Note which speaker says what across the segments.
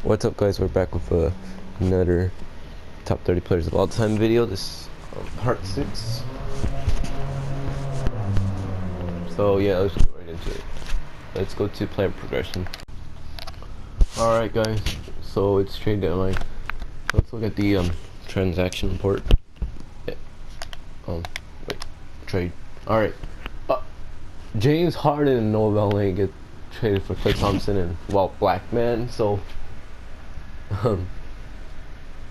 Speaker 1: What's up, guys? We're back with another top 30 players of all time video. This part 6. So yeah, let's get right into it. Let's go to player progression. Alright, guys, so it's trade deadline. Let's look at the transaction report. Yeah. Wait, trade. Alright, James Harden and Noel Lane get traded for Klay Thompson and Walt Blackman. So yeah,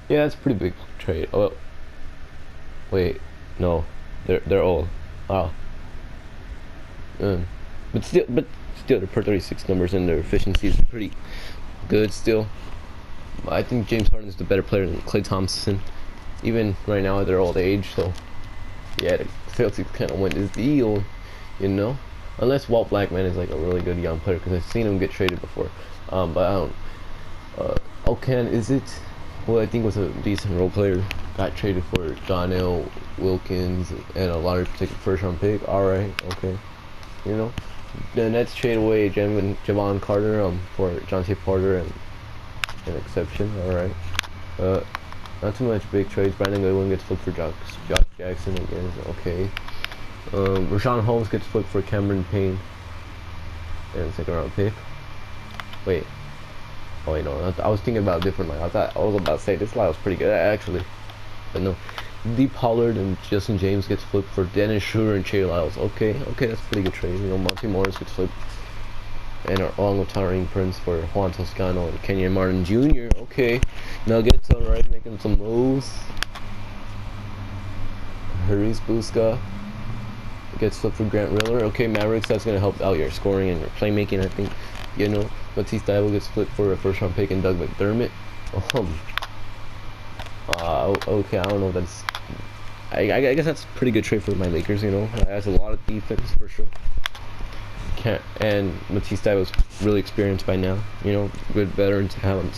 Speaker 1: that's a pretty big trade. Oh, wait, no, they're old. Wow. But still, their per 36 numbers and their efficiency is pretty good still. I think James Harden is the better player than Klay Thompson, even right now at their old age. So yeah, the Celtics kind of win this deal, you know. Unless Walt Blackman is like a really good young player, because I've seen him get traded before. But I don't. Okan, is it? Well, I think was a decent role player. Got traded for Donnell Wilkins and a lottery protected first round pick. Alright, okay. You know. The Nets trade away Javon Carter for Jonte Porter and an exception. Alright. Not too much big trades. Brandon Goodwin gets flipped for Josh Jackson again. Okay. Rashawn Holmes gets flipped for Cameron Payne and second round pick. Wait. Oh wait, no, I was thinking about a different line. I was about to say this line was pretty good actually, but no. D Pollard and Justin James gets flipped for Dennis Schroeder and Trey Lyles. Okay, that's a pretty good trade. You know, Monty Morris gets flipped, and along with Taurean Prince for Juan Toscano and Kenyon Martin Jr. Okay, Nuggets, alright, making some moves. Haris Buska gets flipped for Grant Riller. Okay, Mavericks, that's gonna help out your scoring and your playmaking, I think. You know, Matisse Thybulle gets flipped for a first round pick and Doug McDermott. Okay, I don't know. That's I guess that's a pretty good trade for my Lakers. You know, has a lot of defense for sure. And Matisse Thybulle was really experienced by now. You know, good veteran to have on the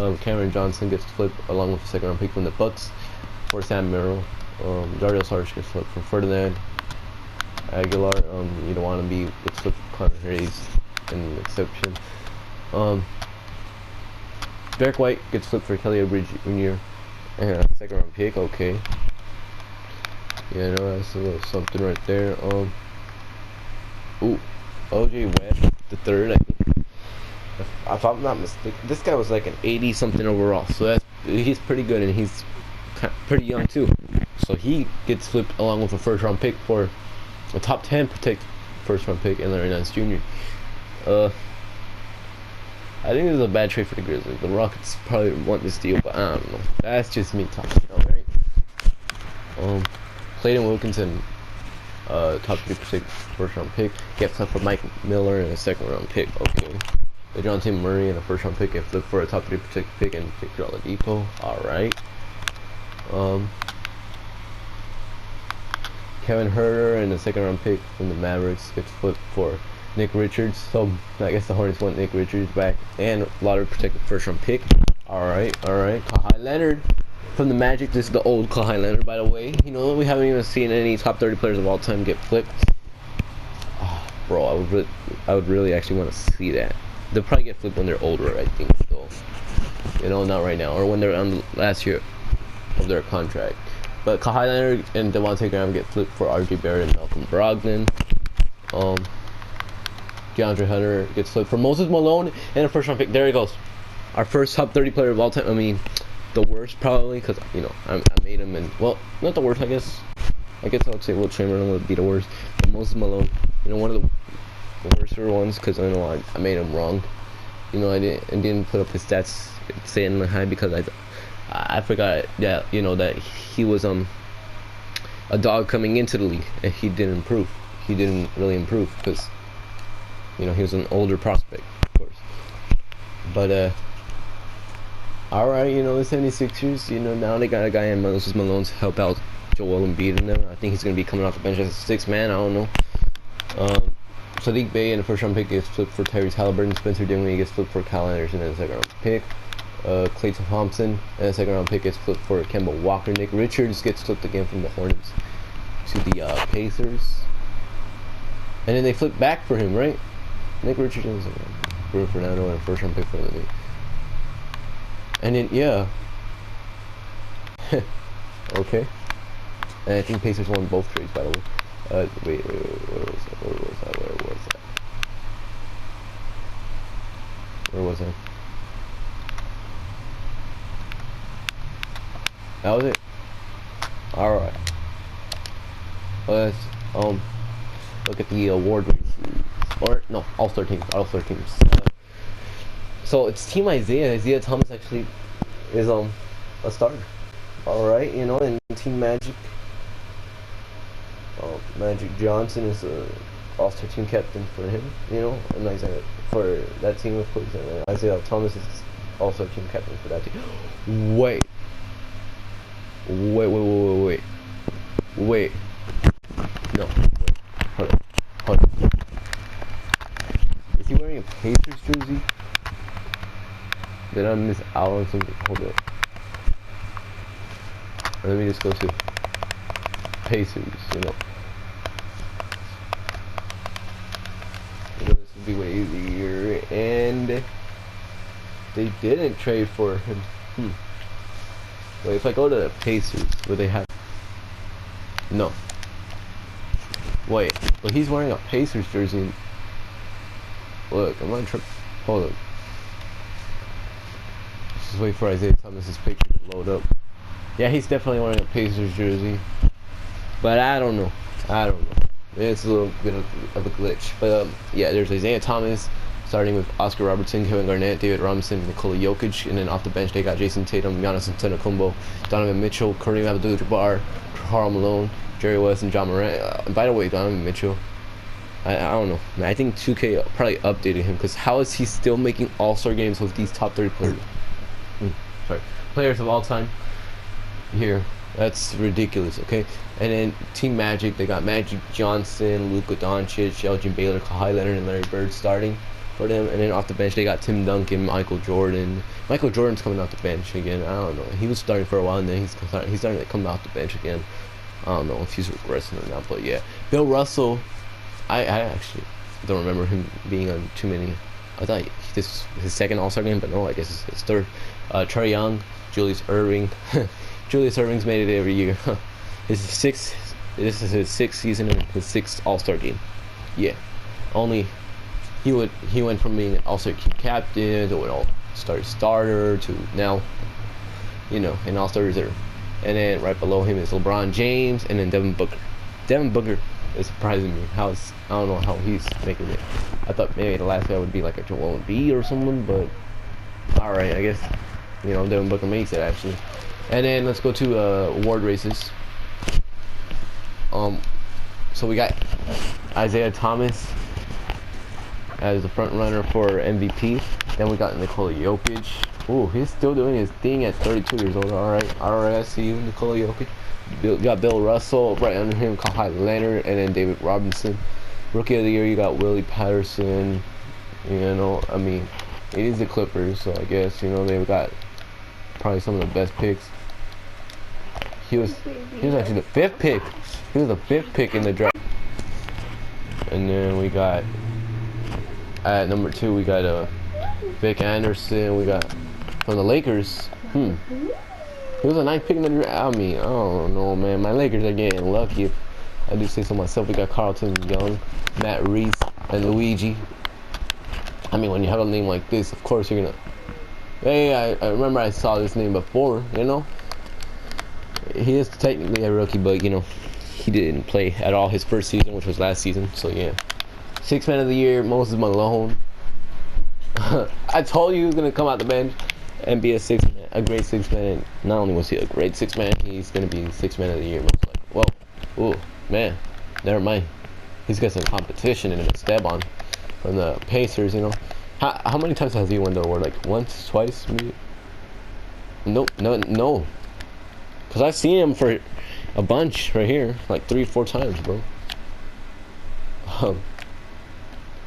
Speaker 1: team. Cameron Johnson gets flipped along with a second round pick from the Bucks for Sam Merrill. Dario Saric gets flipped for Ferdinand Aguilar. You don't want to be gets flipped for Connor Hayes. An exception. Derek White gets flipped for Kelly Oubre Jr. and a second round pick. Okay, yeah, no, that's a little something right there. OJ Webb the third. I think, if I'm not mistaken, this guy was like an 80 something overall. So he's pretty good, and he's pretty young too. So he gets flipped along with a first round pick for a top 10 protect first round pick and Larry Nance Jr. I think this is a bad trade for the Grizzlies. The Rockets probably want this deal, but I don't know. That's just me talking, alright? Clayton Wilkinson, top 3% first round pick, gets flipped for Mike Miller and a second round pick. Okay. DeJounte Murray and a first round pick get flipped for a top 3 pick and Victor Oladipo. Alright. Kevin Huerter and a second round pick from the Mavericks gets flipped for Nick Richards. So I guess the Hornets want Nick Richards back and a lottery protected first round pick. Alright. Kawhi Leonard from the Magic. This is the old Kawhi Leonard, by the way. You know, we haven't even seen any top 30 players of all time get flipped. Bro, I would really actually want to see that. They'll probably get flipped when they're older, I think. So, you know, not right now, or when they're on the last year of their contract. But Kawhi Leonard and Devontae Graham get flipped for RJ Barrett and Malcolm Brogdon. DeAndre Hunter gets flipped for Moses Malone and a first round pick. There he goes. Our first top 30 player of all time. I mean, the worst probably, because, you know, I made him, and, well, not the worst, I guess. I would say Will Chamberlain would be the worst. But Moses Malone, you know, one of the worser ones, because I know I made him wrong. You know, I didn't put up his stats saying high because I forgot that, you know, that he was a dog coming into the league, and he didn't improve. He didn't really improve because, you know, he was an older prospect, of course. But alright, you know, the 76ers, you know, now they got a guy in Moses Malone to help out Joel Embiid and them. I think he's gonna be coming off the bench as a sixth man. I don't know. Sadiq Bey and the first round pick gets flipped for Tyrese Halliburton. Spencer Dinwiddie gets flipped for Kyle Anderson and a second round pick. Klay Thompson and a second round pick gets flipped for Kemba Walker. Nick Richards gets flipped again from the Hornets to the Pacers. And then they flip back for him, right? Nick Richards and Bruno Fernando and a first round pick for the And then yeah, okay. And I think Pacers won both trades, by the way. Wait, where was that? Where was I? That was it. All right. Let's look at the award races, or no, All-Star teams. All-Star teams. So it's Team Isaiah. Isaiah Thomas actually is a starter. All right, you know, and Team Magic. Magic Johnson is a All-Star team captain for him. You know, and Isaiah for that team, of course. And Isaiah Thomas is All-Star team captain for that team. Wait. No. Wait. Hold on. Is he wearing a Pacers jersey? Did I miss out on something? Hold up. Let me just go to Pacers, you know. This would be way easier. And they didn't trade for him. Wait, if I go to the Pacers, would they have... No. Wait, but he's wearing a Pacers jersey. Look, I'm on trip. Hold up. Just wait for Isaiah Thomas's picture to load up. Yeah, he's definitely wearing a Pacers jersey. But I don't know. It's a little bit of a glitch. But yeah, there's Isaiah Thomas, starting with Oscar Robertson, Kevin Garnett, David Robinson, Nikola Jokic, and then off the bench they got Jason Tatum, Giannis Antetokounmpo, Donovan Mitchell, Kareem Abdul-Jabbar, Karl Malone, Jerry West, and John Morant. By the way, Donovan Mitchell, I don't know. I think 2K probably updated him, because how is he still making All-Star games with these top 30 players? Players of all time. Here, that's ridiculous. Okay, and then Team Magic, they got Magic Johnson, Luka Doncic, Elgin Baylor, Kawhi Leonard, and Larry Bird starting for them. And then off the bench they got Tim Duncan, Michael Jordan. Michael Jordan's coming off the bench again. I don't know. He was starting for a while, and then he's starting to come off the bench again. I don't know if he's regressing or not, but yeah. Bill Russell, I actually don't remember him being on too many. I thought this was his second All-Star game, but no, I guess it's his third. Trae Young, Julius Erving. Julius Erving's made it every year. This is his sixth season and his sixth All-Star game. Yeah, only he went from being an All-Star team captain to an All-Star starter to now, you know, an All-Star reserve. And then right below him is LeBron James, and then Devin Booker. Devin Booker is surprising me. I don't know how he's making it. I thought maybe the last guy would be like a Joel Embiid or someone, but all right, I guess, you know, Devin Booker makes it actually. And then let's go to award races. So we got Isaiah Thomas as the front runner for MVP. Then we got Nikola Jokic. Ooh, he's still doing his thing at 32 years old. All right, I see you, Nikola Jokic. You got Bill Russell right under him, Kawhi Leonard, and then David Robinson. Rookie of the year, you got Willie Patterson. You know, I mean, it is the Clippers, so I guess, you know, they've got probably some of the best picks. He was actually the fifth pick. He was the fifth pick in the draft. And then we got at number 2 we got Vic Anderson. We got from the Lakers. He was a ninth pick in the draft. I mean, I don't know, man. My Lakers are getting lucky. I do say so myself. We got Carlton Young, Matt Reese, and Luigi. I mean, when you have a name like this, of course you're gonna. Hey, I remember I saw this name before, you know. He is technically a rookie, but, you know, he didn't play at all his first season, which was last season, so yeah. Sixth man of the year, Moses Malone. I told you he was going to come out the bench and be a great sixth man, and not only was he a great sixth man, he's going to be sixth man of the year, most likely. Whoa, ooh, man, never mind. He's got some competition in him, Esteban from the Pacers, you know. How many times has he won the award? Like once, twice, maybe? No. Because I've seen him for a bunch right here, like 3 or 4 times, bro.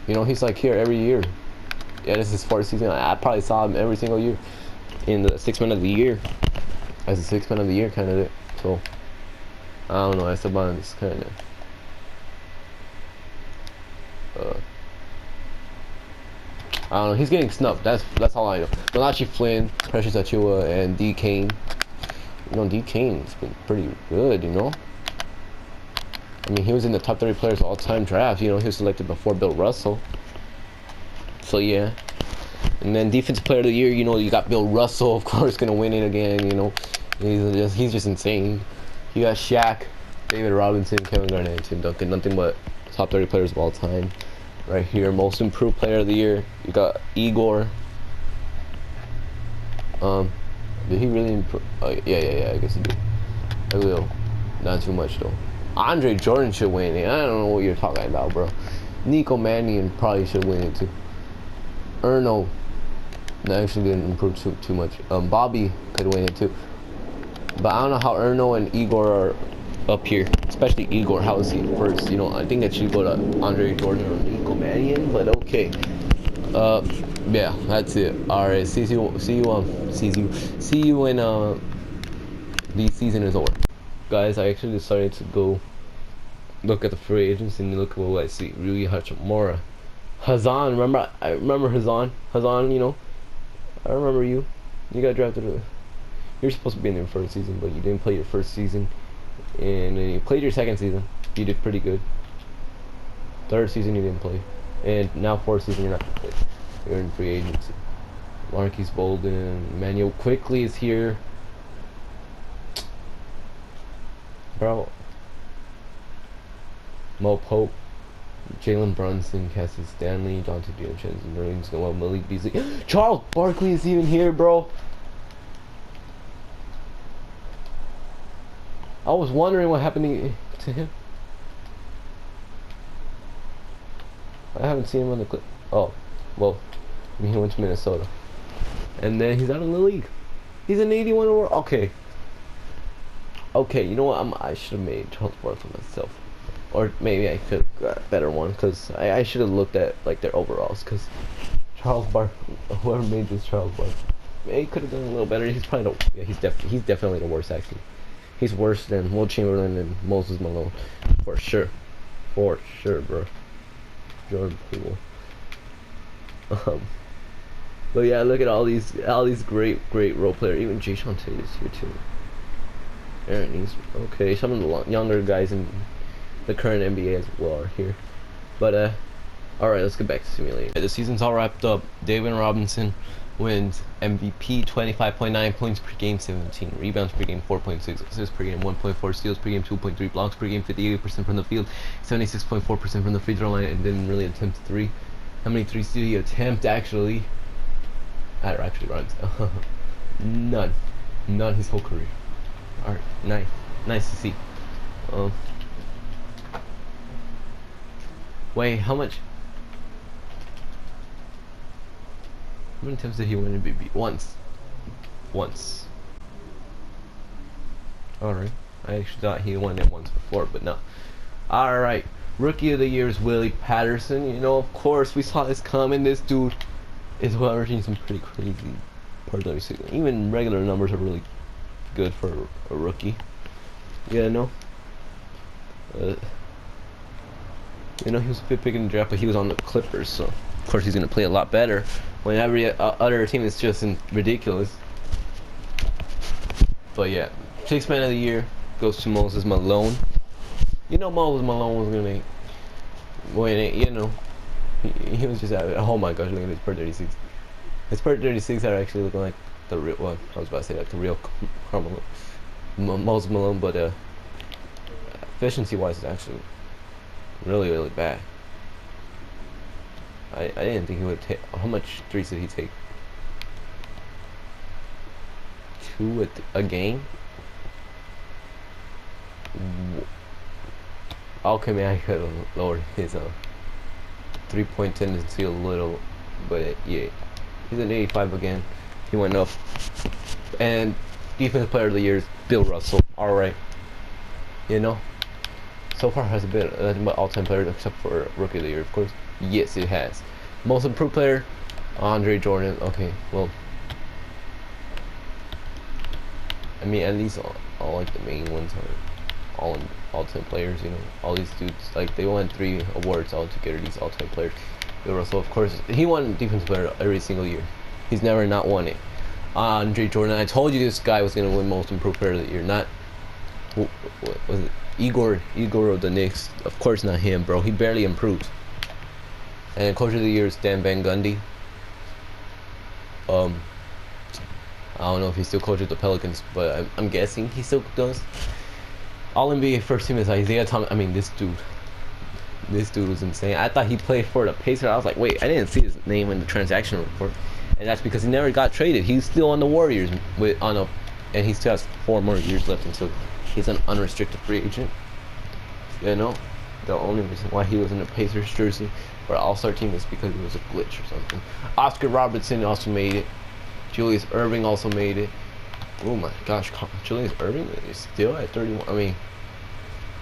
Speaker 1: You know, he's like here every year. Yeah, this is his 4th season. I probably saw him every single year in the Sixth Man of the Year as a Sixth Man of the Year candidate. So I don't know. Esteban is kind of. I don't know. He's getting snubbed. That's all I know. Malachi Flynn, Precious Achua, and D. Kane. You know, D. Kane's been pretty good. You know. I mean, he was in the top 30 players all-time draft. You know, he was selected before Bill Russell. So yeah. And then defensive player of the year, you know, you got Bill Russell, of course, gonna win it again. You know, he's just insane. You got Shaq, David Robinson, Kevin Garnett, Tim Duncan, nothing but top 30 players of all time. Right here, most improved player of the year. You got Igor. Did he really improve? Yeah. I guess he did. A little, not too much though. Andre Jordan should win it. I don't know what you're talking about, bro. Nico Mannion probably should win it too. Erno, that actually didn't improve too much. Bobby could win it too, but I don't know how Erno and Igor are up here, especially Igor. How is he first? You know, I think it should go to Andre Jordan or Nico Mannion, but okay. Yeah, that's it. All right, see you when the season is over, guys. I actually decided to go look at the free agents and look at what I see. Rui Hachimura. Hazan, I remember Hazan. Hazan, you know, I remember you. You got drafted. You're supposed to be in your first season, but you didn't play your first season, and then you played your second season. You did pretty good. Third season you didn't play, and now fourth season you're not gonna play. You're in free agency. Marquise Bolden, Emmanuel Quickly is here, bro. Mo Pope, Jalen Brunson, Cassie Stanley, Dante DiVincenzo, Marines, Noel Malik Beasley. Charles Barkley is even here, bro. I was wondering what happened to him. I haven't seen him on the clip. Oh, well, I mean, he went to Minnesota. And then he's out of the league. He's an 81 overall. Okay, you know what? I should have made Charles Barkley myself. Or maybe I could have got a better one, because I should have looked at like their overalls, because Charles Barkley, whoever made this Charles Barkley, he could have done a little better. He's probably he's definitely the worst, actually. He's worse than Will Chamberlain and Moses Malone, for sure, bro. Jordan Poole. But yeah, look at all these great role players. Even Jay Sean Tate is here too. Aaron Eastman. Okay, some of the younger guys in the current NBA as well are here. But alright, let's get back to simulating. The season's all wrapped up. David Robinson wins MVP, 25.9 points per game, 17 rebounds per game, 4.6 assists per game, 1.4 steals per game, 2.3 blocks per game, 58% from the field, 76.4% from the free throw line, and didn't really attempt three. How many threes did he attempt actually? That actually runs. None his whole career. Alright, nice to see. Wait, how many times did he win MVP? Once. Alright. I actually thought he won it once before, but no. Alright. Rookie of the Year is Willie Patterson. You know, of course, we saw this coming. This dude is averaging some pretty crazy part. Even regular numbers are really good for a rookie. Yeah, no. You know, he was a good pick in the draft, but he was on the Clippers, so of course he's gonna play a lot better when every other team is just ridiculous. But yeah, Sixth Man of the Year goes to Moses Malone. You know, Moses Malone was gonna win it. You know, he was just out. Oh my gosh, look at his per 36. His per 36 are actually looking like the real one. I was about to say like the real Carmelo, Moses Malone, but efficiency wise, it's actually really bad. I didn't think he would take. How much threes did he take? 2 a game. Okay, man, I could have lowered his 3-point tendency a little, but yeah, he's an 85 again. He went up. And Defensive Player of the Year is Bill Russell. All right, you know. So far has been nothing but all-time player except for Rookie of the Year, of course. Yes, it has. Most improved player, Andre Jordan. Okay, well, I mean, at least all like the main ones are all-time players. You know, all these dudes, like, they won 3 awards all together. These all-time players. Bill Russell, of course, he won Defensive Player every single year. He's never not won it. Andre Jordan, I told you this guy was gonna win Most Improved Player of the Year. Not what was it? Igor of the Knicks. Of course not him, bro. He barely improved. And Coach of the Year is Stan Van Gundy. I don't know if he still coaches the Pelicans, but I'm guessing he still does. All NBA first team is Isaiah Thomas. I mean, this dude was insane. I thought he played for the Pacers. I was like, wait, I didn't see his name in the transaction report, and that's because he never got traded. He's still on the Warriors and he still has 4 more years left until he's an unrestricted free agent. You know, the only reason why he was in the Pacers jersey for All-Star team is because it was a glitch or something. Oscar Robertson also made it. Julius Erving also made it. Oh my gosh, Julius Erving is still at 31.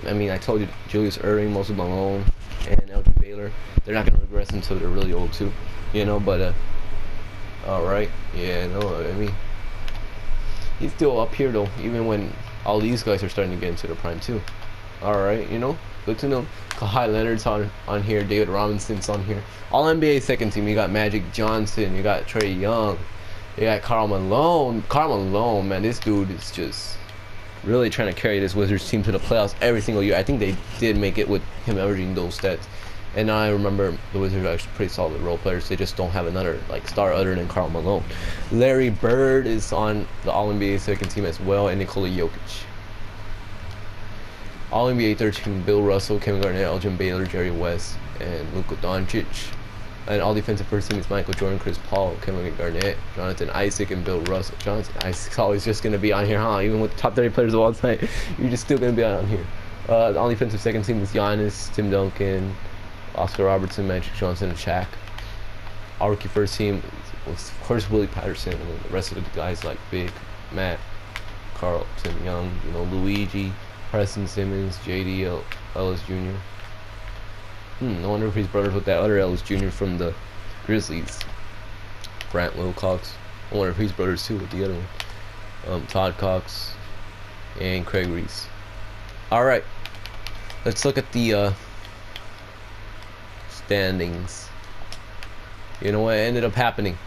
Speaker 1: I mean, I told you, Julius Erving, Moses Malone, and Elgin Baylor, they're not gonna regress until they're really old too, you know. But all right, yeah, no, I mean, he's still up here though, even when all these guys are starting to get into their prime too. All right, you know, good to know. Kawhi Leonard's on here, David Robinson's on here. All NBA second team, you got Magic Johnson, you got Trae Young, you got Karl Malone. Karl Malone, man, this dude is just really trying to carry this Wizards team to the playoffs every single year. I think they did make it with him averaging those stats. And I remember the Wizards are actually pretty solid role players. They just don't have another like star other than Karl Malone. Larry Bird is on the All-NBA second team as well, and Nikola Jokic. All-NBA third team, Bill Russell, Kevin Garnett, Elgin Baylor, Jerry West, and Luka Doncic. And all-defensive first team is Michael Jordan, Chris Paul, Kevin Garnett, Jonathan Isaac, and Bill Russell. Jonathan Isaac's always just going to be on here, huh? Even with the top 30 players of all time, you're just still going to be on here. The all-defensive second team is Giannis, Tim Duncan, Oscar Robertson, Magic Johnson, and Shaq. Our rookie first team was, of course, Willie Patterson, and the rest of the guys like Big, Matt, Carlton Young, you know, Luigi, Preston Simmons, J.D. Ellis Jr. I wonder if he's brothers with that other Ellis Jr. from the Grizzlies, Grant Wilcox. I wonder if he's brothers too with the other one, Todd Cox and Craig Reese. All right, let's look at the standings. You know what ended up happening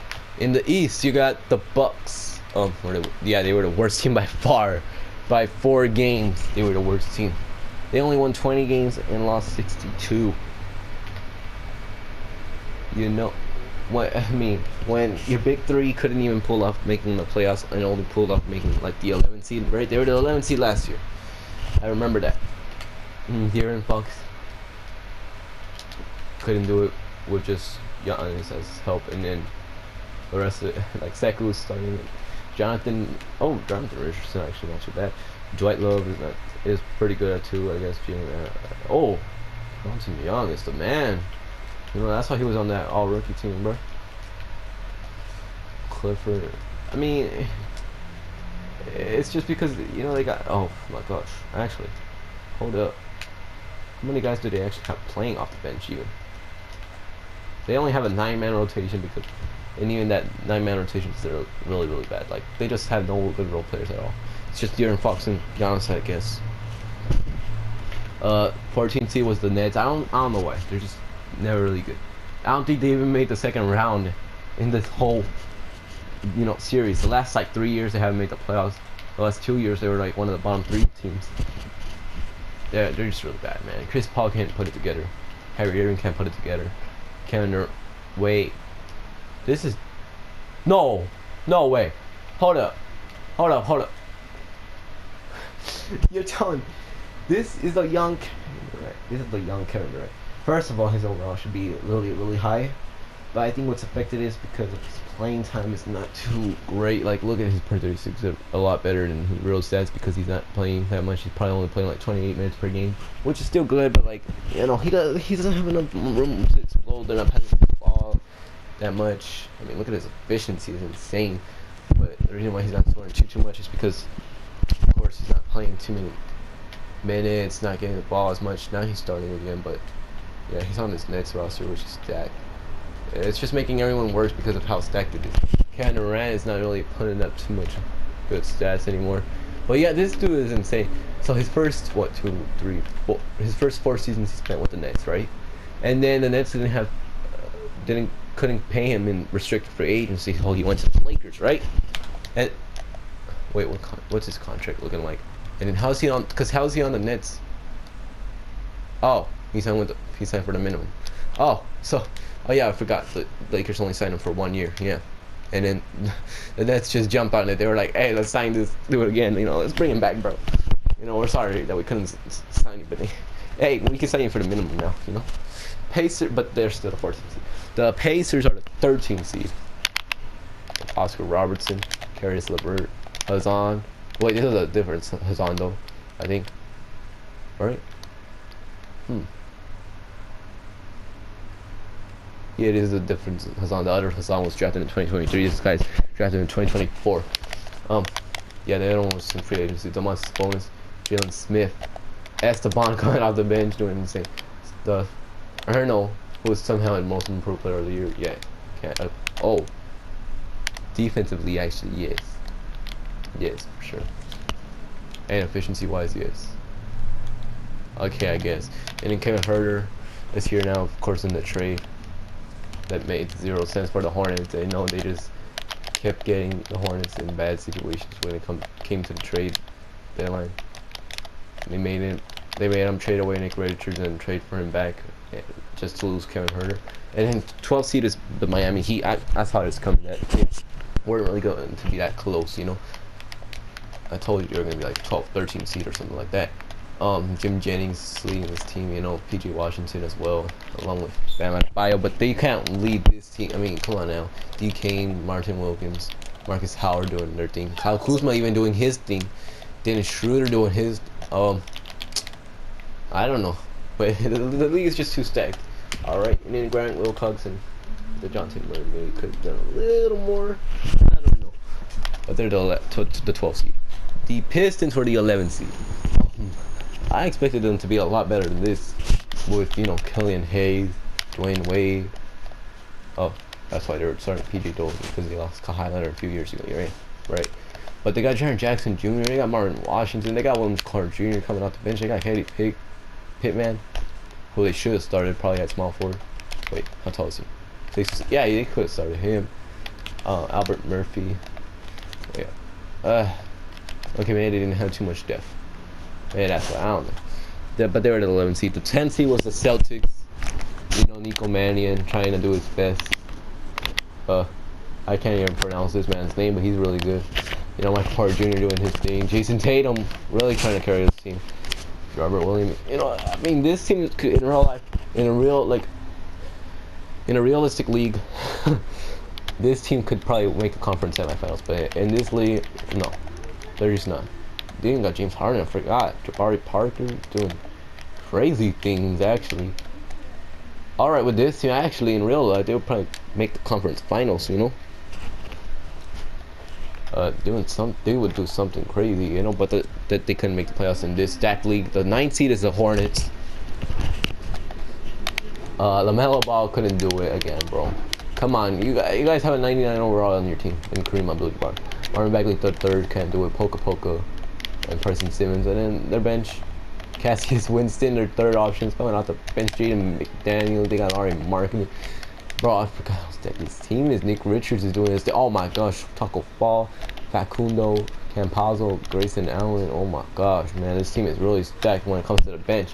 Speaker 1: in the East? You got the Bucks. They were the worst team by far. By 4 games, they were the worst team. They only won 20 games and lost 62. You know what I mean? When your big 3 couldn't even pull off making the playoffs and only pulled off making like the 11th seed, right? They were the 11th seed last year. I remember that. De'Aaron Fox couldn't do it with just Giannis as help, and then the rest of it, like Sekou was starting it. Jonathan Richardson actually not too bad. Dwight Love is pretty good at 2, I guess. Bronson Young is the man. You know, that's why he was on that all-rookie team, bro. Clifford. I mean, it's just because, you know, they got... Oh, my gosh. Actually, hold up. How many guys do they actually have playing off the bench, even? They only have a 9-man rotation because... And even that 9-man rotation is really, really bad. Like, they just have no good role players at all. It's just De'Aaron Fox and Giannis, I guess. 14th seed was the Nets. I don't know why. They're just never really good. I don't think they even made the second round in this whole, you know, series. The last like 3 years they haven't made the playoffs. The last 2 years they were like one of the bottom 3 teams. They're just really bad, man. Chris Paul can't put it together. Harry Irving can't put it together. Wait. This is... No way. Hold up. You're telling... This is the young... Right. This is the young Kevin Durant. First of all, his overall should be really, really high. But I think what's affected is because of his playing time is not too great. Like, look at his per 36, a lot better than his real stats because he's not playing that much. He's probably only playing like 28 minutes per game, which is still good. But like, you know, he doesn't have enough room to explode. They're not passing the ball that much. I mean, look at his efficiency; it's insane. But the reason why he's not scoring too much is because, of course, he's not playing too many minutes, not getting the ball as much. Now he's starting again, but yeah, he's on this Nets roster, which is stacked. It's just making everyone worse because of how stacked it is. Kevin Durant is not really putting up too much good stats anymore. But yeah, this dude is insane. So his first, his first 4 seasons he spent with the Nets, right? And then the Nets didn't have couldn't pay him in restricted free agency, so he went to the Lakers, right? And wait, what's his contract looking like? And then how's he on? Because how's he on the Nets? Oh, he signed for the minimum. Oh, oh yeah, I forgot. The Lakers only signed him for 1 year. Yeah, and then the Nets just jump on it. They were like, "Hey, let's sign this, do it again. Let's bring him back, bro. We're sorry that we couldn't sign you, but hey, we can sign you for the minimum now. Pacers, but they're still the 14th seed. The Pacers are the 13th seed. Oscar Robertson, Caris LeVert, Hazan. Wait, this is a different Hazan though, I think. Right? Yeah, it is a different Hazan. The other Hazan was drafted in 2023. This guy's drafted in 2024. Yeah, they don't want some free agency. Domantas Sabonis, Jalen Smith, Esteban coming off the bench doing insane stuff. Erno, who was somehow in most improved player of the year. Yeah, can't. Oh, defensively, actually, yes, for sure. And efficiency-wise, yes. Okay, I guess. And then Kevin Huerter is here now, of course, in the trade. That made 0 sense for the Hornets. They just kept getting the Hornets in bad situations when it came to the trade deadline. They made him trade away Nick Richards and trade for him back just to lose Kevin Huerter. And then 12th seed is the Miami Heat. I thought it was coming that they weren't really going to be that close, I told you they were going to be like 12th, 13th seed or something like that. Jim Jennings leading this team, PJ Washington as well, along with Bam Adebayo, but they can't lead this team. I mean, come on now. D. Kane, Martin Wilkins, Marcus Howard doing their thing. Kyle Kuzma even doing his thing. Dennis Schroeder doing his. I don't know, but the league is just too stacked. All right, and then Grant Wilcox and DeJounte Murray maybe could have done a little more. I don't know, but they're the 12th seed. The Pistons were the 11th seed. I expected them to be a lot better than this, with Killian Hayes, Dwayne Wade. Oh, that's why they were starting PJ Dozier, because they lost Kawhi Leonard a few years ago. You're right. But they got Jaren Jackson Jr., they got Martin Washington, they got Williams Carter Jr. coming off the bench, they got Katie Pittman, who they should have started probably at small forward. Wait, how tall is he? They could have started him. Albert Murphy. Yeah. Okay, man, they didn't have too much depth. Yeah, that's what I don't know. But they were the 11th seed. The 10th seed was the Celtics. Nico Mannion trying to do his best. I can't even pronounce this man's name, but he's really good. Michael Porter Jr. doing his thing. Jason Tatum really trying to carry this team. Robert Williams. I mean, this team in real life, in a realistic league, this team could probably make the conference semifinals. But in this league, no, they're just not. They even got James Harden. I forgot. Jabari Parker doing crazy things, actually. Alright, with this team, actually, in real life, they would probably make the conference finals, they would do something crazy, but that they couldn't make the playoffs in this stacked league. The 9th seed is the Hornets. LaMelo Ball couldn't do it again, bro. Come on, you guys have a 99 overall on your team in Kareem Abdul-Jabbar. Marvin Bagley third can't do it. Poca. And Preston Simmons, and then their bench, Cassius Winston, their third options coming out the bench. Jaden McDaniel, they got Ari Markkanen. Bro, I forgot how stacked this team is. Nick Richards is doing this. Oh my gosh, Taco Fall, Facundo, Campazzo, Grayson Allen. Oh my gosh, man, this team is really stacked when it comes to the bench.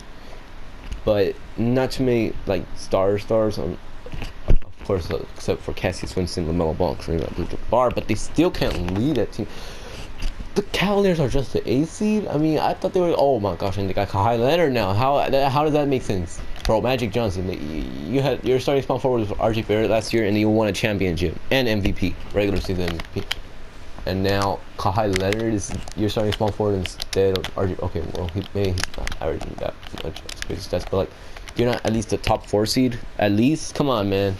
Speaker 1: But not too many stars on, of course, except for Cassius Winston, LaMelo Ball, Kareem Abdul-Jabbar. But they still can't lead that team. The Cavaliers are just the 8th seed. I mean, I thought they were. Oh my gosh, and they got Kawhi Leonard now. How does that make sense, bro? Magic Johnson. You're starting small forward with RJ Barrett last year, and you won a championship and MVP, regular season MVP. And now Kawhi Leonard is you're starting small forward instead of RJ. Okay, well he's not averaging that much. That's crazy stats, but you're not at least the top 4 seed. At least, come on, man.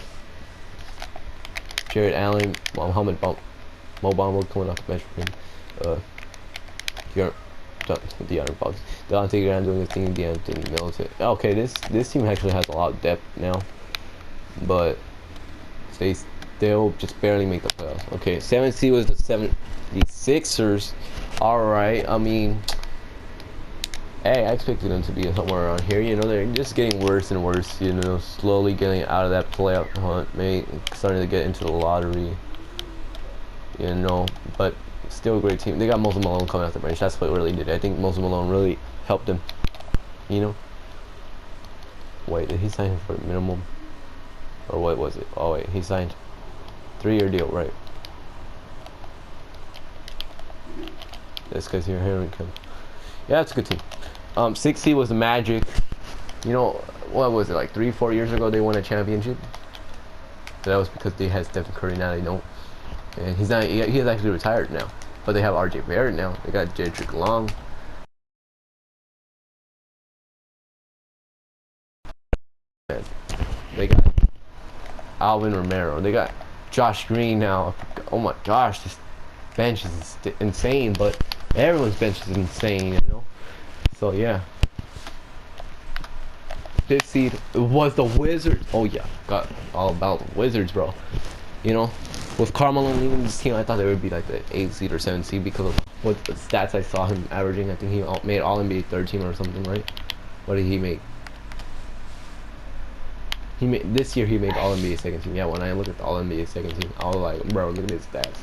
Speaker 1: Jared Allen, Mo Bamba coming off the bench for him. De'Aaron Fox, Devontae Graham doing his thing, D'Anthony Melton. Okay, this team actually has a lot of depth now, but they'll just barely make the playoffs. Okay, 7th seed was the 76ers. All right, I mean, Hey, I expected them to be somewhere around here. You know, they're just getting worse and worse. You know, slowly getting out of that playoff hunt, maybe starting to get into the lottery. You know, but still a great team. They got Moses Malone coming off the bench. That's what really did it. I think Moses Malone really helped them. You know. Wait, did he sign him for a minimum? Or what was it? Oh wait, he signed 3-year deal, right? This guy's here, Henry Kim. Yeah, that's a good team. 6 was the Magic. You know, what was it, like 3-4 years ago they won a championship? So that was because they had Stephen Curry, now they don't. And he's not, he's actually retired now. But they have RJ Barrett now. They got Jedrick Long. They got Alvin Romero. They got Josh Green now. Oh my gosh, this bench is insane, but everyone's bench is insane, you know? So yeah. 5th seed was the Wizards. Oh yeah, got all about the Wizards, bro. You know, with Carmelo leaving this team, I thought they would be like the 8th seed or 7th seed because of what the stats I saw him averaging. I think he made All NBA 3rd team or something, right? What did he make? He made this year. He made All NBA 2nd team. Yeah, when I looked at the All NBA 2nd team, I was like, bro, look at his stats.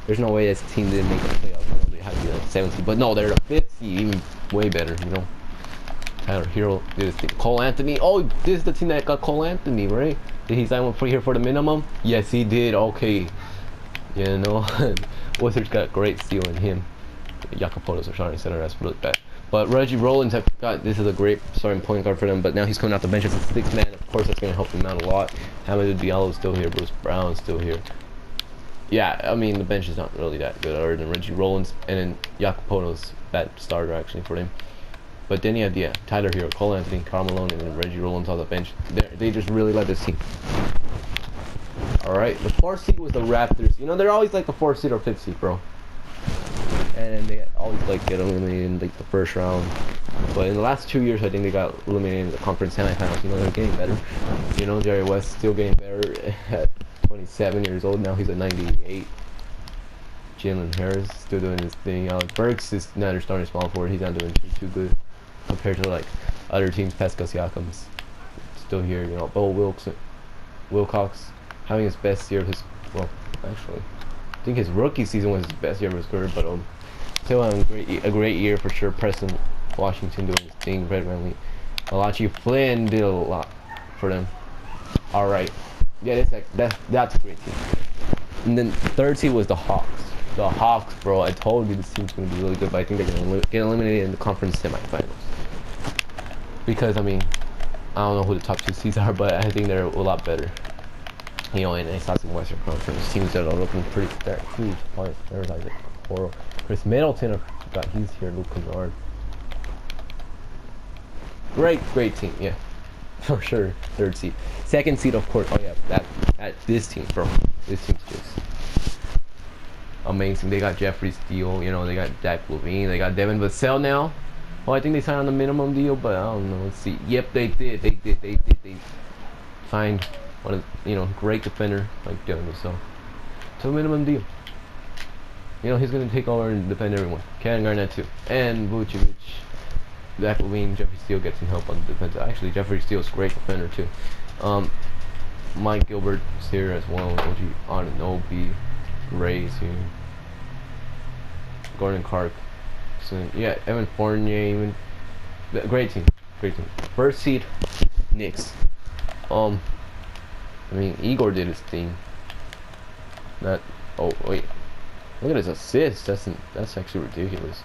Speaker 1: There's no way this team didn't make the playoffs. They had to be like 7th seed, but no, they're the 5th seed, even way better. You know. Tyler Hero did his thing. Cole Anthony. Oh, this is the team that got Cole Anthony, right? Did he sign for here for the minimum? Yes, he did. Okay. You know, Wizards got a great steal in him. Jacoponos or starting center. That's really bad. But Reggie Rollins, I forgot. This is a great starting point guard for them. But now he's coming out the bench as a 6th man. Of course, that's going to help him out a lot. Hamidou Diallo is still here. Bruce Brown is still here. Yeah, I mean the bench is not really that good, other than Reggie Rollins and then Jacoponos, that starter actually for him. But then you have, yeah, Tyler Hero, Cole Anthony, Carmelo, and then Reggie Rollins on the bench. They just really led this team. Alright, the 4th seed was the Raptors. You know, they're always like the 4th seed or 5th seed, bro. And then they always like get eliminated in like the 1st round. But in the last 2 years, I think they got eliminated in the conference semifinals. You know, they're getting better. You know, Jerry West still getting better at 27 years old. Now he's at 98. Jalen Harris still doing his thing. Alec Burks is not starting small forward. He's not doing too good compared to like other teams. Pascal Siakam's still here, you know. Bo Wilcox having his best year of his, well, actually, I think his rookie season was his best year of his career, but still having a great year for sure. Preston Washington doing his thing. Red Van Lee, Malachi Flynn did a lot for them. All right, yeah, that's a great team. And then 3rd seed was the Hawks. The Hawks, bro. I told you this team's gonna be really good, but I think they're gonna get eliminated in the conference semifinals. Because I mean, I don't know who the top 2 seeds are, but I think they're a lot better. You know, and I saw some Western Conference teams that are looking pretty huge. There's Isaac Okoro, Chris Middleton. I forgot he's here. Luke Kennard. Great team. Yeah, for sure. 3rd seed, 2nd seed, of course. Oh yeah, this team, bro. This team's just amazing. They got Jeffrey Steele. You know, they got Zach Levine. They got Devin Vassell now. Well, I think they signed on the minimum deal, but I don't know. Let's see. Yep, they did. They signed one of, you know, great defender like Devin Vassell to a minimum deal. You know, he's gonna take over and defend everyone. Kevin Garnett too, and Vucevic. Zach Levine, Jeffrey Steele gets some help on the defense. Actually, Jeffrey Steele's a great defender too. Mike Gilbert is here as well. OG Anunoby, Ray's here. Gordon Clark. So yeah, Evan Fournier, even great team. 1st seed, Knicks. I mean, Igor did his thing. Not. Oh wait, look at his assists. That's actually ridiculous.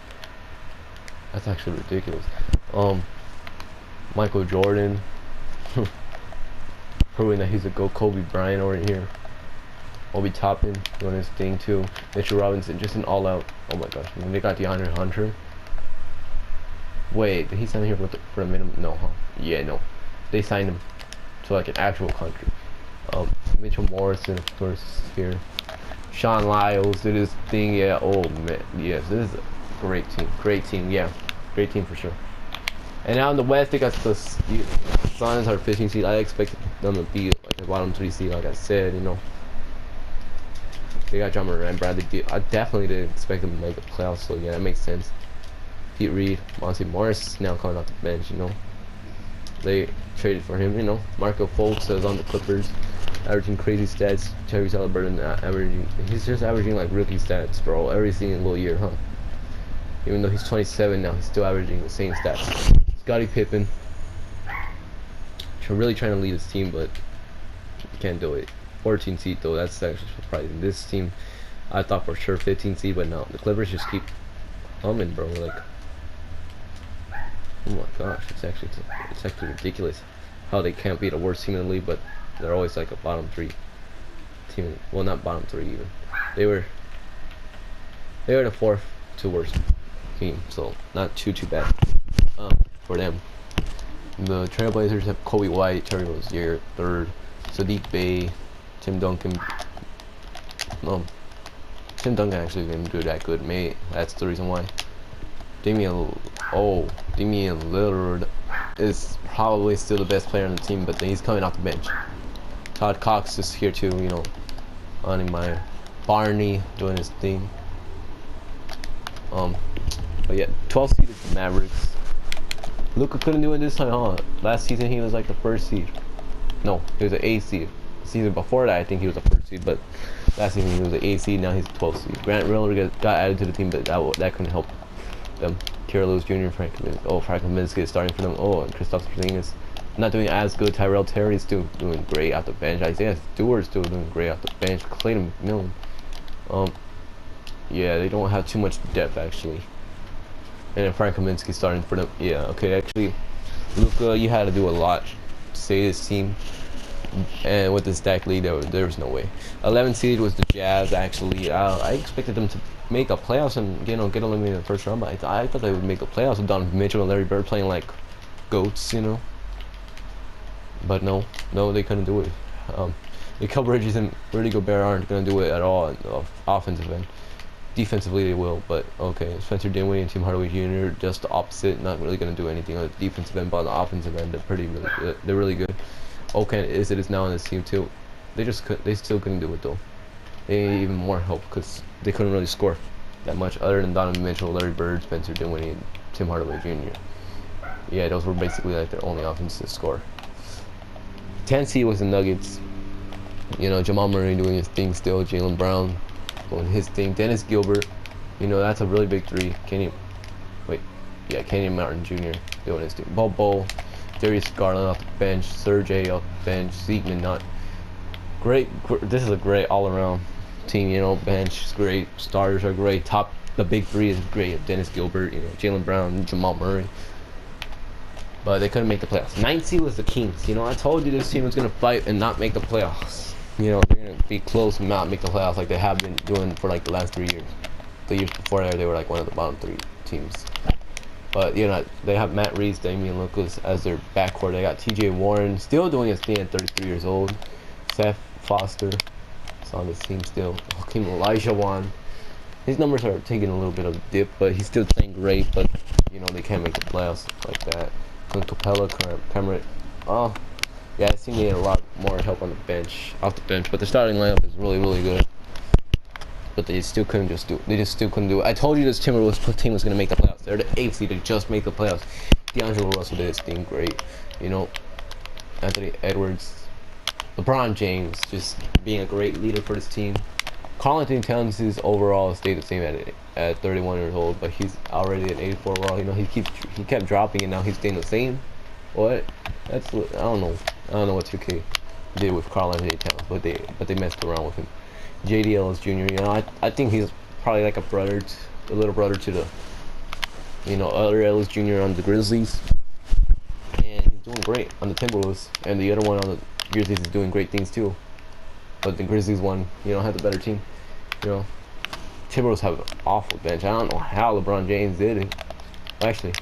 Speaker 1: That's actually ridiculous. Michael Jordan, proving that he's a GOAT. Kobe Bryant over here. Obi Toppin doing his thing too. Mitchell Robinson, just an all-out. Oh my gosh, man. They got DeAndre Hunter. Wait, did he sign here for a minimum? No, huh? Yeah, no. They signed him to like an actual country. Mitchell Morrison, of course, is here. Sean Lyles did his thing. Yeah. Oh man. Yes, this is a great team. Yeah, great team for sure. And now in the West, they got the Suns are 15 seed. I expected them to be like a bottom 3 seed, like I said. You know. They got John Moran, Bradley Beal. I definitely didn't expect them to make the playoffs, so yeah, that makes sense. Pete Reed, Monte Morris now coming off the bench. You know, they traded for him. You know, Marco Fultz is on the Clippers, averaging crazy stats. Tyrese Halliburton he's just averaging like rookie stats, bro, every single year, huh? Even though he's 27 now, he's still averaging the same stats. Scottie Pippen, really trying to lead his team, but he can't do it. 14 seed though, that's actually surprising. This team, I thought for sure 15 seed, but no, the Clippers just keep humming, bro. Like, oh my gosh, it's actually ridiculous how they can't be the worst team in the league, but they're always like a bottom 3 team. Well, not bottom 3 even. They were the 4th to worst team, so not too bad for them. The Trailblazers have Kobe White, Terry Rozier, 3rd, Sadiq Bey, Tim Duncan. Tim Duncan actually didn't do that good, mate. That's the reason why. Damian Lillard is probably still the best player on the team, but he's coming off the bench. Todd Cox is here too, you know, on my Barney doing his thing. But yeah, 12 seed is the Mavericks. Luka couldn't do it this time, huh? Last season he was like the 1st seed. No, he was the 8th seed. The season before that, I think he was the 1st seed, but last season he was the 8th seed. Now he's the 12th seed. Grant Riller got added to the team, but that couldn't help them. Kira Lewis Jr., Frank Kaminsky is starting for them. Oh, and Kristaps Porzingis not doing as good. Tyrell Terry is still doing great off the bench. Isaiah Stewart is still doing great off the bench. Clayton McMillan. Yeah, they don't have too much depth actually. And then Frank Kaminsky starting for them. Yeah, okay, actually, Luka, you had to do a lot to save this team. And with the stack lead, there was no way. 11 seed was the Jazz. Actually, I expected them to make a playoffs and get eliminated in the 1st round. But I thought they would make the playoffs with Donovan Mitchell and Larry Bird playing like goats, you know. But no, they couldn't do it. Mikal Bridges and Rudy Gobert aren't gonna do it at all in the offensive end. Defensively they will, but okay. Spencer Dinwiddie and Tim Hardaway Jr. just the opposite, not really gonna do anything on the defensive end, but on the offensive end they're really good. Okay, it is now on this team too. They still couldn't do it though. They need even more help because they couldn't really score that much other than Donovan Mitchell, Larry Bird, Spencer Dinwiddie, and Tim Hardaway Jr. Yeah, those were basically like their only offensive score. 10 seed was the Nuggets. You know, Jamal Murray doing his thing still. Jaylen Brown doing his thing. Dennis Gilbert, you know, that's a really big 3. Kenyon Martin Jr. doing his thing. Bobo, Darius Garland off the bench. Serge off the bench. Zeekman not great. This is a great all-around team. You know, bench is great. Starters are great. The big 3 is great. Dennis Gilbert, you know, Jaylen Brown, Jamal Murray. But they couldn't make the playoffs. 9 seed was the Kings. You know, I told you this team was gonna fight and not make the playoffs. You know, they're gonna be close and not make the playoffs like they have been doing for like the last 3 years. The years before that, they were like one of the bottom 3 teams. But you know, they have Matt Reeves, Damian Lucas as their backcourt. They got T.J. Warren still doing his thing at 33 years old. Seth Foster is on this team still. Hakeem Olajuwon. His numbers are taking a little bit of a dip, but he's still playing great. But you know, they can't make the playoffs like that. Clint Capella, Cameron. Oh, yeah, I think they need a lot more help on the bench, off the bench. But the starting lineup is really good. But they still couldn't do it. I told you this Timberwolves team was gonna make the playoffs. They're the 8th seed to just make the playoffs. D'Angelo Russell did his thing great. You know, Anthony Edwards, LeBron James just being a great leader for this team. Karl-Anthony Towns is overall stayed the same at 31 years old, but he's already at 84 overall. You know, he kept dropping, and now he's staying the same. What? I don't know what 2K did with Karl-Anthony Towns, but they messed around with him. JD Ellis Jr. You know, I think he's probably like a little brother to the, you know, other Ellis Jr. on the Grizzlies, and he's doing great on the Timberwolves, and the other one on the Grizzlies is doing great things too. But the Grizzlies one, you know, had the better team. You know, Timberwolves have an awful bench. I don't know how LeBron James did it. Actually,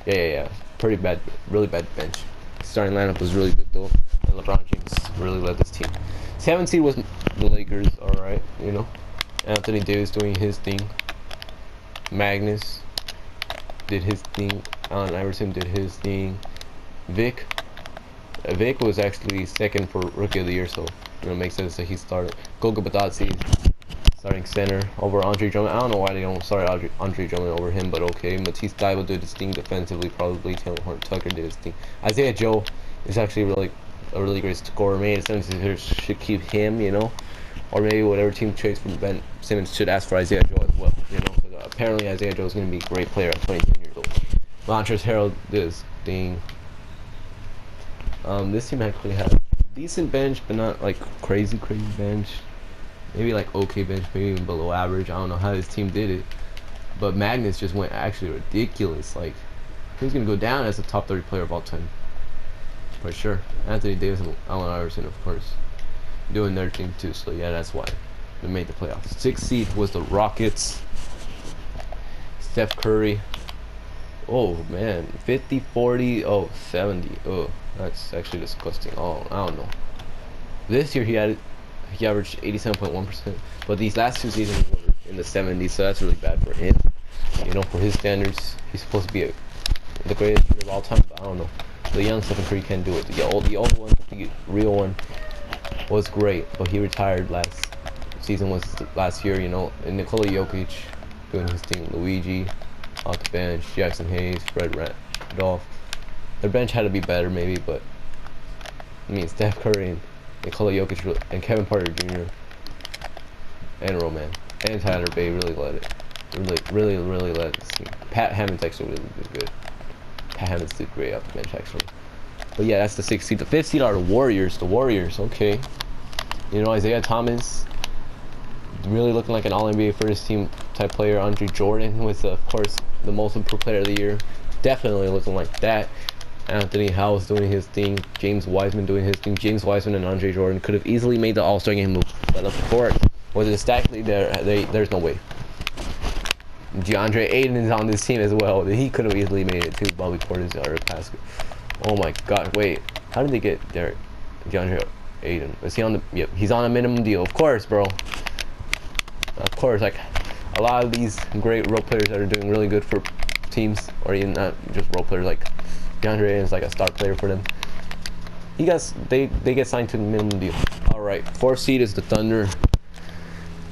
Speaker 1: yeah, pretty bad, really bad bench. Starting lineup was really good though, and LeBron James really led this team. 7 seed was the Lakers, all right, you know. Anthony Davis doing his thing. Magnus did his thing. Allen Iverson did his thing. Vic Vic was actually second for Rookie of the Year, so it makes sense that he started. Goga Batazzi starting center over Andre Drummond. I don't know why they don't start Andre Drummond over him, but okay. Matisse Thybulle did his thing defensively, probably. Taylor Horton-Tucker did his thing. Isaiah Joe is actually a really great scorer. Maybe the 76ers should keep him, you know, or maybe whatever team trades for Ben Simmons should ask for Isaiah Joe as well, you know. Because apparently Isaiah Joe is going to be a great player at 22 years old. Montrezl Harrell did his thing. This team actually had a decent bench, but not like crazy bench. Maybe like okay bench, maybe even below average. I don't know how this team did it, but Magnus just went actually ridiculous. Like, he's gonna go down as a top 30 player of all time for sure. Anthony Davis and Allen Iverson, of course, doing their thing too. So yeah, that's why they made the playoffs. 6th seed was the Rockets. Steph Curry. Oh man, 50, 40, 70. Oh, that's actually disgusting. Oh, I don't know. This year he averaged 87.1%, but these last 2 seasons were in the 70s, so that's really bad for him. You know, for his standards, he's supposed to be the greatest shooter of all time, but I don't know. The young Stephen Curry can't do it. The old one, the real one, was great, but he retired last season. Was last year, you know. And Nikola Jokic doing his thing. Luigi off the bench, Jackson Hayes, Fred Randolph. Their bench had to be better, maybe, but I mean, Steph Curry and Nikola Jokic and Kevin Porter Jr. and Roman and Tyler Bay really led it. Really led this team. Pat Hammonds actually really did good. Pat Hammonds did great off the bench actually. But yeah, that's the 6th seed. The 5th seed are the Warriors. The Warriors, okay. You know, Isaiah Thomas really looking like an All-NBA first team type player. Andre Jordan was, of course, the most improved player of the year. Definitely looking like that. Anthony House doing his thing. James Wiseman doing his thing. James Wiseman and Andre Jordan could have easily made the All-Star game move. But of course, with the stack lead there, there's no way. DeAndre Ayton is on this team as well. He could have easily made it too. Bobby Portis or Pascal. Oh my god, wait. How did they get there? DeAndre Ayton. Is he on the... Yep, he's on a minimum deal. Of course, bro. Of course, like, a lot of these great role players that are doing really good for teams, or even not just role players, like DeAndre Ayton is like a star player for them. They get signed to the minimum deal. Alright, 4th seed is the Thunder.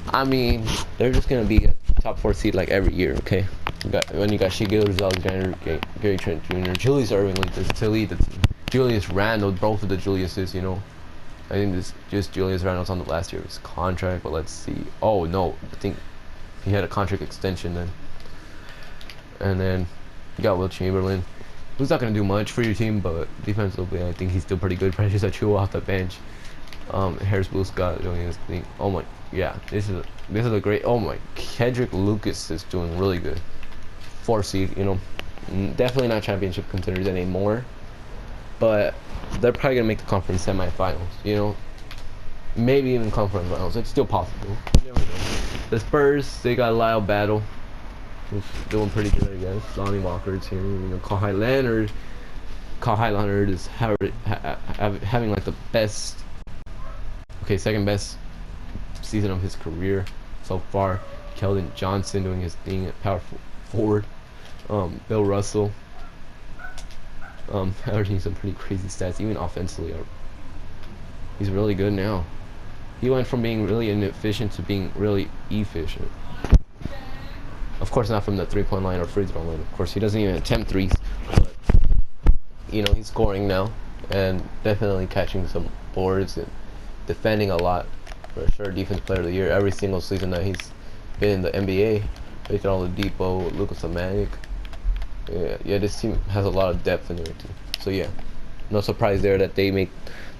Speaker 1: I mean, they're just gonna be a top 4 seed like every year, okay? When you got Shai Gilgeous-Alexander, Gary Trent Jr., Julius Erving to lead the team. Julius Randle, both of the Juliuses, you know. I think this just Julius Randle's on the last year of his contract, but let's see. Oh no, I think he had a contract extension then. And then you got Will Chamberlain, who's not gonna do much for your team, but defensively I think he's still pretty good. Precious Achiuwa off the bench. Harris Blue Scott doing his thing. Oh my, yeah, this is a great. Oh my, Kendrick Lucas is doing really good. 4th seed, you know, definitely not championship contenders anymore, but they're probably gonna make the conference semifinals. You know, maybe even conference finals. It's still possible. You never know. The Spurs, they got Lyle Battle, who's doing pretty good, I guess. Lonnie Walker's here. You know, Kawhi Leonard is having like the best, second best season of his career so far. Keldon Johnson doing his thing at power forward. Bill Russell averaging some pretty crazy stats, even offensively. He's really good now. He went from being really inefficient to being really efficient. Of course, not from the 3-point line or free throw line. Of course, he doesn't even attempt threes. But, you know, he's scoring now and definitely catching some boards and defending a lot. For sure, defense player of the year every single season that he's been in the NBA. Victor Oladipo, Lucas Amanek. Yeah, this team has a lot of depth in their team. So yeah, no surprise there that they make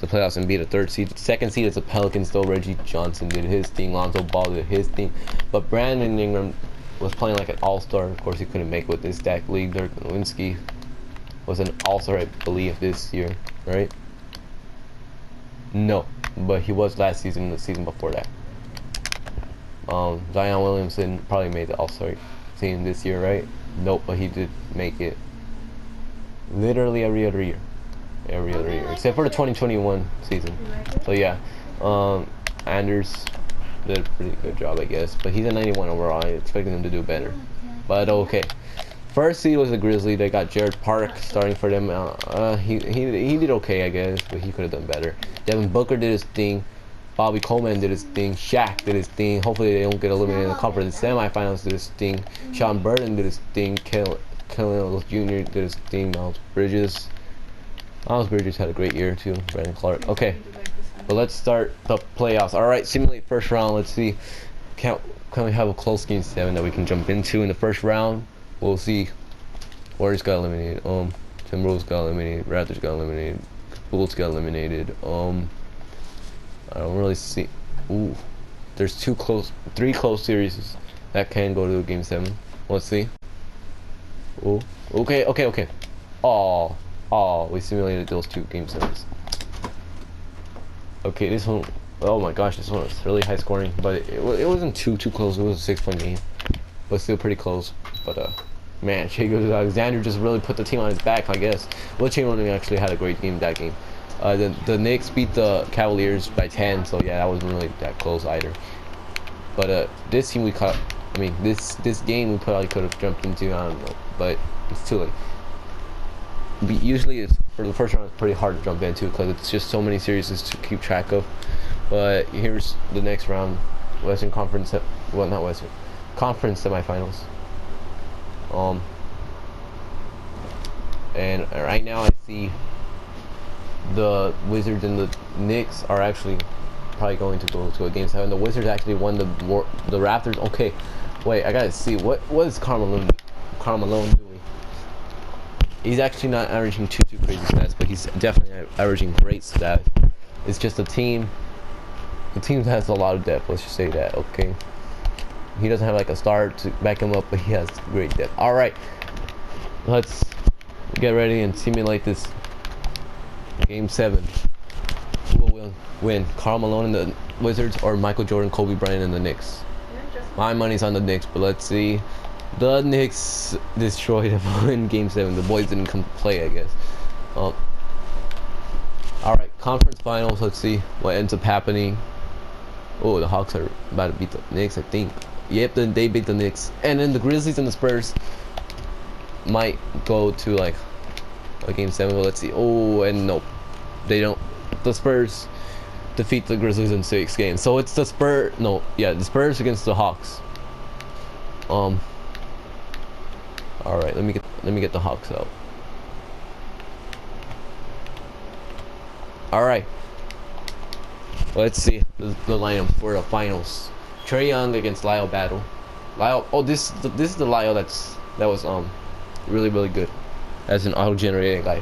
Speaker 1: the playoffs and be the 3rd seed. 2nd seed is the Pelicans, though. Reggie Johnson did his thing. Lonzo Ball did his thing. But Brandon Ingram was playing like an all-star. Of course, he couldn't make it with this stack league. Dirk Nowitzki was an all-star, I believe, this year, right? No, but he was last season and the season before that. Zion Williamson probably made the all-star team this year, right? Nope, but he did make it literally every other year, except for the 2021 season. So yeah, Anders did a pretty good job, I guess, but he's a 91 overall. I expected him to do better, but okay. First seed was the Grizzlies. They got Jared Park starting for them. He did okay, I guess, but he could have done better. Devin Booker did his thing. Bobby Coleman did his thing. Shaq did his thing. Hopefully they don't get eliminated in the conference semifinals. Did his thing. Sean Burton did his thing. Kellen Jr. did his thing. Miles Bridges had a great year too. Brandon Clark. Okay, but let's start the playoffs. All right, simulate first round. Let's see. Can we have a close game 7 that we can jump into in the first round? We'll see. Warriors got eliminated. Timberwolves got eliminated. Raptors got eliminated. Bulls got eliminated. I don't really see. Ooh, there's 3 close series that can go to game 7. Let's see. Ooh, okay. Oh, we simulated those 2 game 7s. Okay, this one. Oh my gosh, this one was really high scoring, but it wasn't too close. It was a 6-point game, but still pretty close. But man, Shai Alexander just really put the team on his back, I guess. Will Chamberlain actually had a great game that game. The Knicks beat the Cavaliers by 10, so yeah, that wasn't really that close either. But this team this game we probably could have jumped into. I don't know, but it's too late. Usually, for the first round, it's pretty hard to jump into because it's just so many series to keep track of. But here's the next round, Western Conference. Well, not Western Conference semifinals. And right now I see the Wizards and the Knicks are actually probably going to go to a game 7. The Wizards actually won the Raptors. Okay, wait, I gotta see what is Karl Malone doing. He's actually not averaging too crazy stats, but he's definitely averaging great stats. It's just a team. The team has a lot of depth. Let's just say that. Okay. He doesn't have like a star to back him up, but he has great depth. All right, let's get ready and simulate this game 7. Who will win? Karl Malone and the Wizards, or Michael Jordan, Kobe Bryant and the Knicks? My money's on the Knicks, but let's see. The Knicks destroyed them in game 7. The boys didn't come play, I guess. All right, conference finals. Let's see what ends up happening. Oh, the Hawks are about to beat the Knicks, I think. Yep, then they beat the Knicks. And then the Grizzlies and the Spurs might go to like a game 7, but let's see. Oh, and nope, they don't. The Spurs defeat the Grizzlies in 6 games. So it's the the Spurs against the Hawks. All right, let me get the Hawks out. All right, let's see the lineup for the finals. Trae Young against Lyle Battle. This is the Lyle that was really good as an auto-generated guy.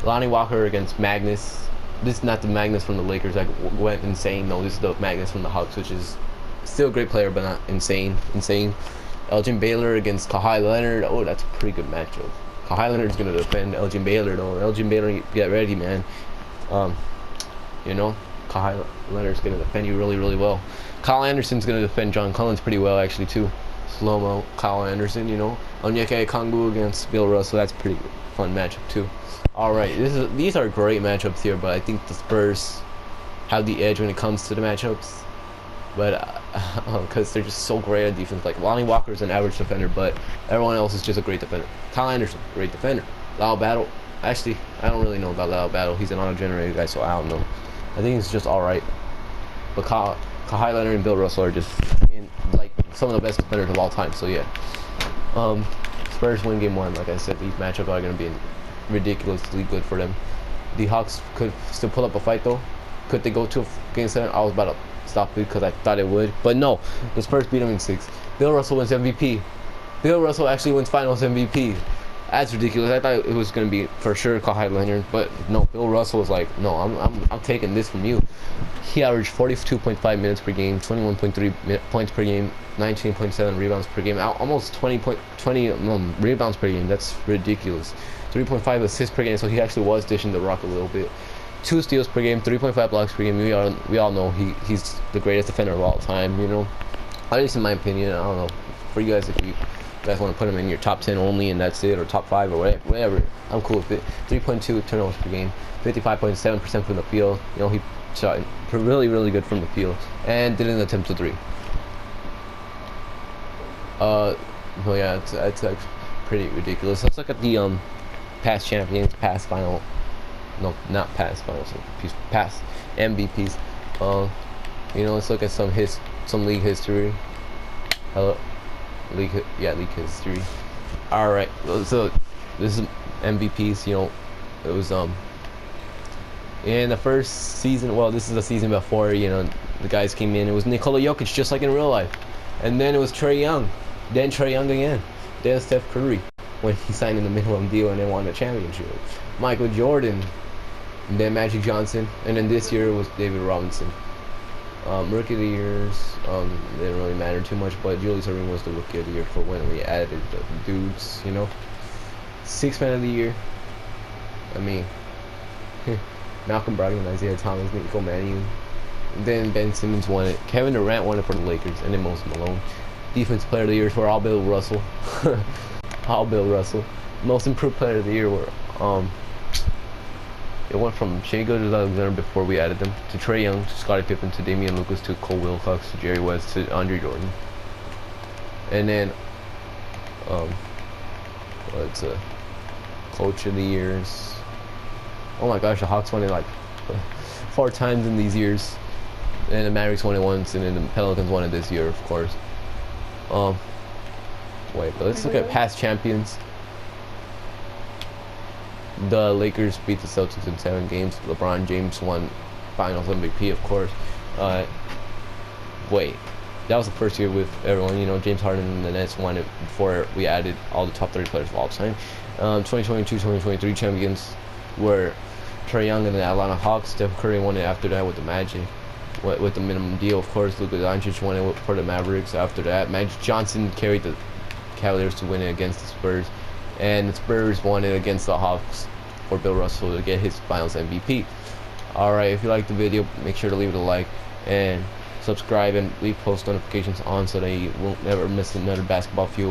Speaker 1: Lonnie Walker against Magnus. This is not the Magnus from the Lakers that went insane. No, this is the Magnus from the Hawks, which is still a great player, but not insane. Elgin Baylor against Kawhi Leonard. Oh, that's a pretty good matchup. Kawhi Leonard's gonna defend Elgin Baylor though. Elgin Baylor, get ready, man. You know, Kawhi Leonard's gonna defend you really well. Kyle Anderson's gonna defend John Collins pretty well actually too. Slow-mo Kyle Anderson, you know. Onyeka Okongwu against Bill Russell. That's a pretty fun matchup too. All right, these are great matchups here, but I think the Spurs have the edge when it comes to the matchups. But because they're just so great at defense. Like Lonnie Walker is an average defender, but everyone else is just a great defender. Kyle Anderson, great defender. Lyle Battle, actually, I don't really know about Lyle Battle. He's an auto-generated guy, so I don't know. I think he's just all right. But Kawhi Leonard and Bill Russell are just like some of the best defenders of all time. So yeah, Spurs win game 1. Like I said, these matchups are going to be ridiculously good for them. The Hawks could still pull up a fight though. Could they go to game 7? I was about to stop it because I thought it would, but no. The Spurs beat them in 6. Bill Russell wins MVP. Bill Russell actually wins Finals MVP. That's ridiculous. I thought it was going to be for sure Kawhi Leonard, but no. Bill Russell was like, no, I'm taking this from you. He averaged 42.5 minutes per game, 21.3 points per game, 19.7 rebounds per game, almost 20 rebounds per game. That's ridiculous. 3.5 assists per game, so he actually was dishing the rock a little bit. 2 steals per game, 3.5 blocks per game. We all know he's the greatest defender of all time. You know, at least in my opinion. I don't know for you guys if you guys want to put him in your top 10 only and that's it, or top 5 or whatever. I'm cool with it. 3.2 turnovers per game, 55.7% from the field. You know, he shot really good from the field and didn't attempt a 3. Well, yeah, it's pretty pretty ridiculous. Let's look at the past champions, past final. No, not past finals. Past MVPs. Let's look at some league history. Hello, league history. All right, so this is MVPs. It was in the first season. Well, this is the season before the guys came in. It was Nikola Jokic, just like in real life, and then it was Trae Young, then Trae Young again, then Steph Curry when he signed in the minimum deal and then won the championship. Michael Jordan, and then Magic Johnson, and then this year it was David Robinson. Rookie of the years didn't really matter too much, but Julius Erving was the rookie of the year for when we added the dudes. Sixth man of the year. I mean, Malcolm Brogdon, Isaiah Thomas, Nico Mannion. And then Ben Simmons won it. Kevin Durant won it for the Lakers, and then Moses Malone. Defense player of the year for All Bill Russell. All Bill Russell. Most improved player of the year were it went from Shea Gilgeous-Alexander before we added them, to Trae Young, to Scottie Pippen, to Damian Lucas, to Cole Wilcox, to Jerry West, to Andre Jordan. And then it's a coach of the years. Oh my gosh, the Hawks won it like 4 times in these years, and the Mavericks won it once, and then the Pelicans won it this year, of course. But let's look at past champions. The Lakers beat the Celtics in 7 games. LeBron James won Finals MVP, of course. That was the first year with everyone. James Harden and the Nets won it before we added all the top 30 players of all time. 2022-2023 champions were Trae Young and the Atlanta Hawks. Steph Curry won it after that with the Magic, with the minimum deal, of course. Luka Doncic won it for the Mavericks after that. Magic Johnson carried the Cavaliers to win it against the Spurs, and the Spurs won it against the Hawks for Bill Russell to get his Finals MVP. Alright, if you liked the video, make sure to leave it a like and subscribe and leave post notifications on so that you won't never miss another basketball fuel.